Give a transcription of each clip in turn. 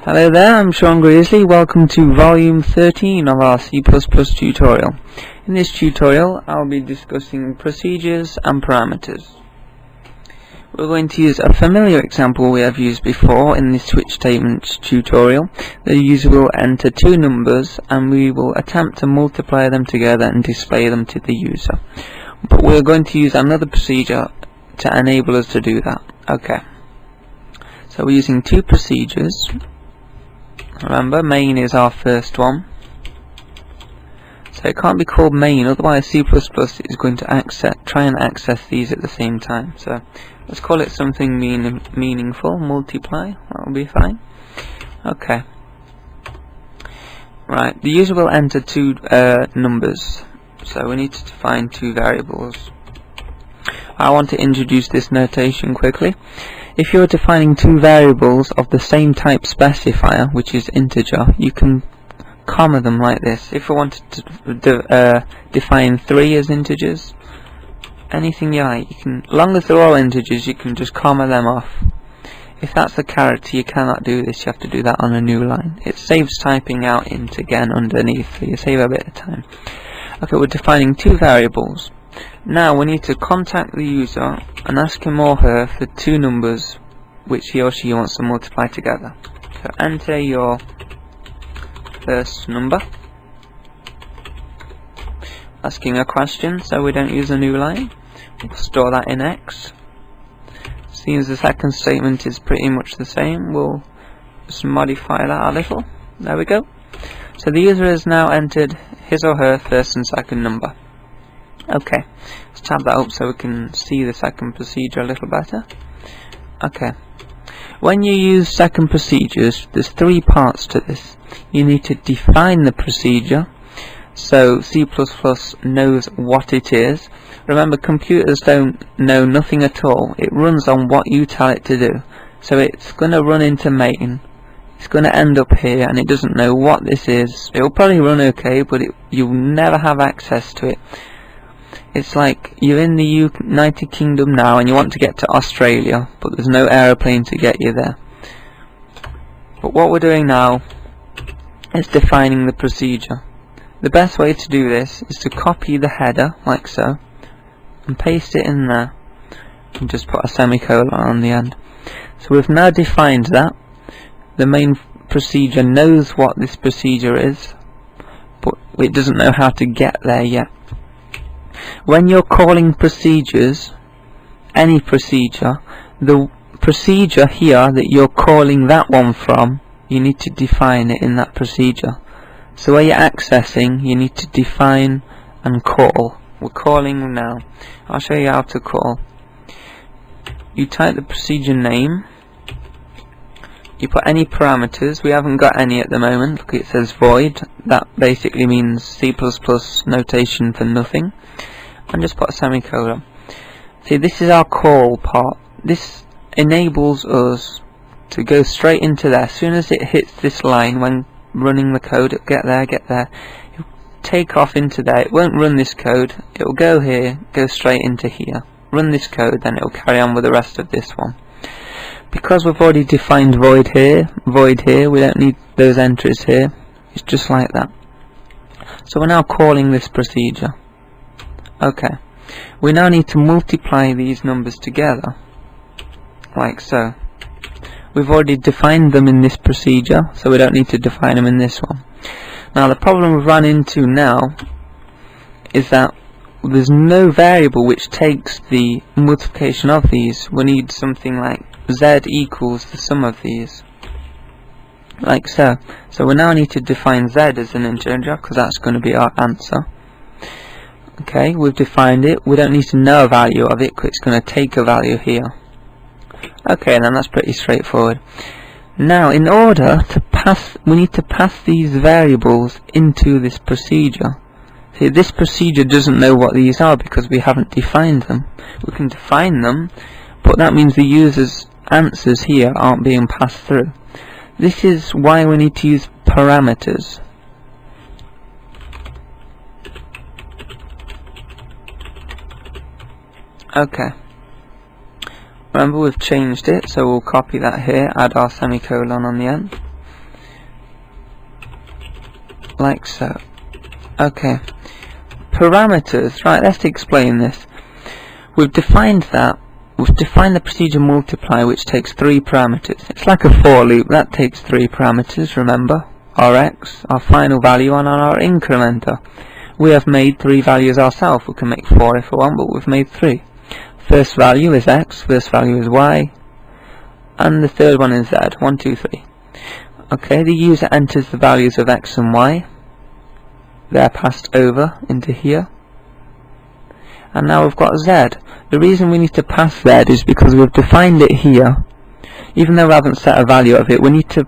Hello there, I'm Sean Greasley. Welcome to volume 13 of our C++ tutorial. In this tutorial, I'll be discussing procedures and parameters. We're going to use a familiar example we have used before in the switch statements tutorial. The user will enter two numbers and we will attempt to multiply them together and display them to the user. But we're going to use another procedure to enable us to do that. Okay. So we're using two procedures. Remember, main is our first one, so it can't be called main, otherwise C++ is going to try and access these at the same time. So let's call it something meaningful, multiply, that will be fine. Okay. Right, the user will enter two numbers, so we need to define two variables. I want to introduce this notation quickly. If you're defining two variables of the same type specifier, which is integer, you can comma them like this. If I wanted to define 3 as integers, anything you like, as long as they're all integers, you can just comma them off. If that's a character, you cannot do this, you have to do that on a new line. It saves typing out int again underneath, so you save a bit of time. Okay, we're defining two variables. Now we need to contact the user and ask him or her for two numbers which he or she wants to multiply together. So enter your first number, asking a question so we don't use a new line. We'll store that in X. Seeing as the second statement is pretty much the same, we'll just modify that a little. There we go. So the user has now entered his or her first and second number. Okay, let's tab that up so we can see the second procedure a little better. Okay, when you use second procedures, there's three parts to this. You need to define the procedure, so C++ knows what it is. Remember, computers don't know nothing at all. It runs on what you tell it to do. So it's going to run into main. It's going to end up here, and it doesn't know what this is. It will probably run okay, but you'll never have access to it. It's like you're in the United Kingdom now and you want to get to Australia, but there's no aeroplane to get you there. But what we're doing now is defining the procedure. The best way to do this is to copy the header, like so, and paste it in there, and just put a semicolon on the end. So we've now defined that. The main procedure knows what this procedure is, but it doesn't know how to get there yet. When you're calling procedures, any procedure, the procedure here that you're calling that one from, you need to define it in that procedure. So where you're accessing, you need to define and call. We're calling now. I'll show you how to call. You type the procedure name. You put any parameters. We haven't got any at the moment. Look, it says void. That basically means C++ notation for nothing. And just put a semicolon. See, this is our call part. This enables us to go straight into there. As soon as it hits this line when running the code, it'll get there. It'll take off into there. It won't run this code. It will go here, go straight into here. Run this code, then it will carry on with the rest of this one. Because we've already defined void here, we don't need those entries here. It's just like that. So we're now calling this procedure. Okay, we now need to multiply these numbers together, like so. We've already defined them in this procedure, so we don't need to define them in this one. Now the problem we've run into now is that there's no variable which takes the multiplication of these. We need something like z equals the sum of these, like so. So we now need to define z as an integer, because that's going to be our answer. Okay, we've defined it. We don't need to know a value of it, because it's going to take a value here. Okay, then that's pretty straightforward. Now, in order to pass, we need to pass these variables into this procedure. See, this procedure doesn't know what these are because we haven't defined them. We can define them, but that means the user's answers here aren't being passed through. This is why we need to use parameters. Okay, remember we've changed it, so we'll copy that here, add our semicolon on the end. like so. Okay, parameters. Right, let's explain this. We've defined the procedure multiply, which takes 3 parameters. It's like a for loop that takes 3 parameters. Remember, our x, our final value, and our incrementer. We have made 3 values ourselves. We can make 4 if we want, but we've made 3. First value is x, first value is y, and the third one is z. 1, 2, 3. Okay, the user enters the values of x and y. They're passed over into here. And now we've got z. The reason we need to pass z is because we've defined it here. Even though we haven't set a value of it, we need to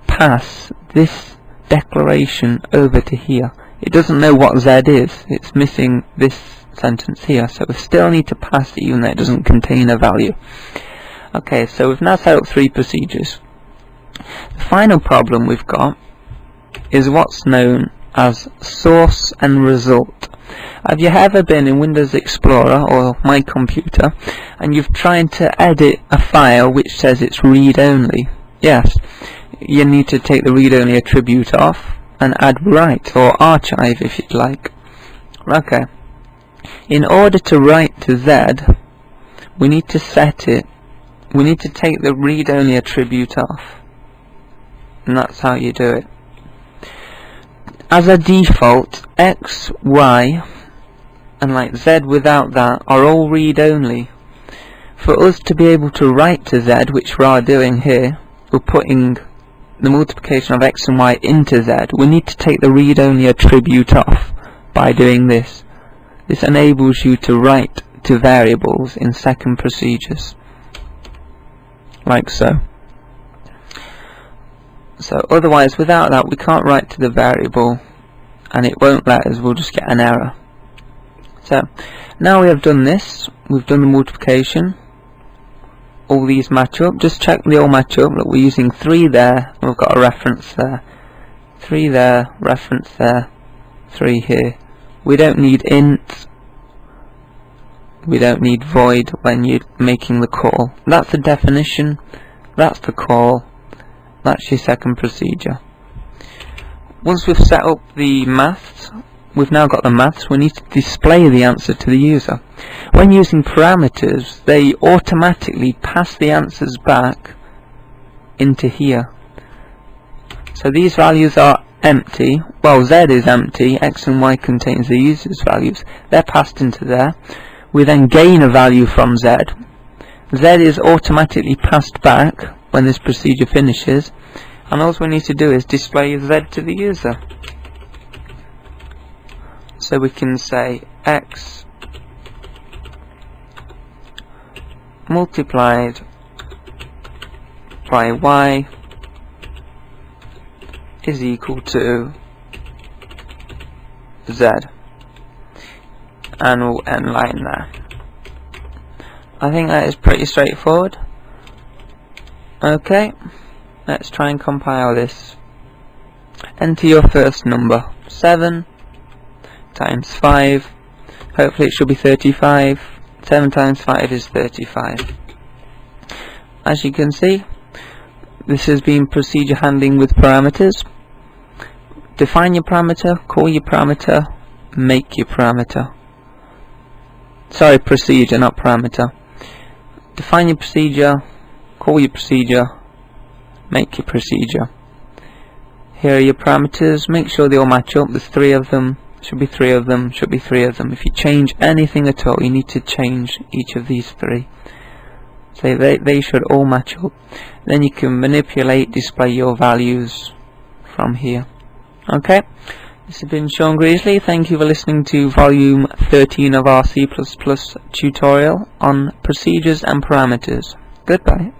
pass this declaration over to here. It doesn't know what z is. It's missing this sentence here, so we still need to pass it even though it doesn't contain a value. Okay, so we've now set up 3 procedures. The final problem we've got is what's known as source and result. Have you ever been in Windows Explorer or My Computer and you've tried to edit a file which says it's read-only? Yes, you need to take the read-only attribute off and add write or archive if you'd like. Okay, in order to write to Z, we need to set it, we need to take the read-only attribute off, and that's how you do it. As a default, X, Y, and like Z without that are all read-only. For us to be able to write to Z, which we are doing here, we're putting the multiplication of X and Y into Z. We need to take the read-only attribute off by doing this. This enables you to write to variables in second procedures, like so. So otherwise, without that, we can't write to the variable and it won't let us, we'll just get an error. So now we have done this, we've done the multiplication, all these match up. Just check they all match up. Look, we're using 3 there, we've got a reference there, 3 there, reference there, 3 here. We don't need int, we don't need void when you're making the call. That's the definition, that's the call, that's your second procedure. Once we've set up the maths, we've now got the maths, we need to display the answer to the user. When using parameters, they automatically pass the answers back into here. So these values are empty, well Z is empty, X and Y contains the user's values, they're passed into there. We then gain a value from Z. Z is automatically passed back when this procedure finishes, and all we need to do is display Z to the user. So we can say X multiplied by Y is equal to Z, and we'll end line there. I think that is pretty straightforward. Okay, let's try and compile this. Enter your first number, 7 times 5, hopefully it should be 35, 7 times 5 is 35. As you can see, this has been procedure handling with parameters. Define your parameter, call your parameter, make your parameter. Sorry, procedure, not parameter. Define your procedure, call your procedure, make your procedure. Here are your parameters, make sure they all match up. There's 3 of them, should be 3 of them, should be 3 of them. If you change anything at all, you need to change each of these 3. So they should all match up. Then you can manipulate, display your values from here. Okay, this has been Sean Greasley. Thank you for listening to volume 13 of our C++ tutorial on procedures and parameters. Goodbye.